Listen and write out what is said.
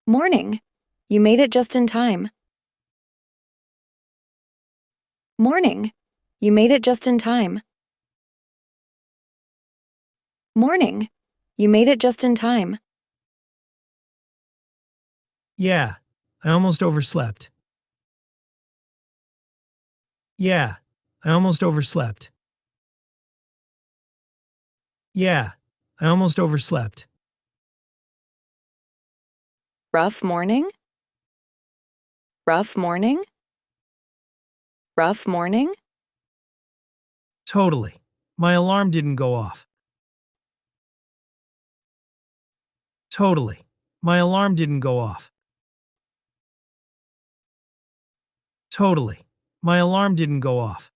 Morning. You made it just in time. Morning. You made it just in time. Morning. You made it just in time. Yeah, I almost overslept. Yeah, I almost overslept. Yeah, I almost overslept. Rough morning? Rough morning? Rough morning? Totally. My alarm didn't go off. Totally. My alarm didn't go off. Totally. My alarm didn't go off.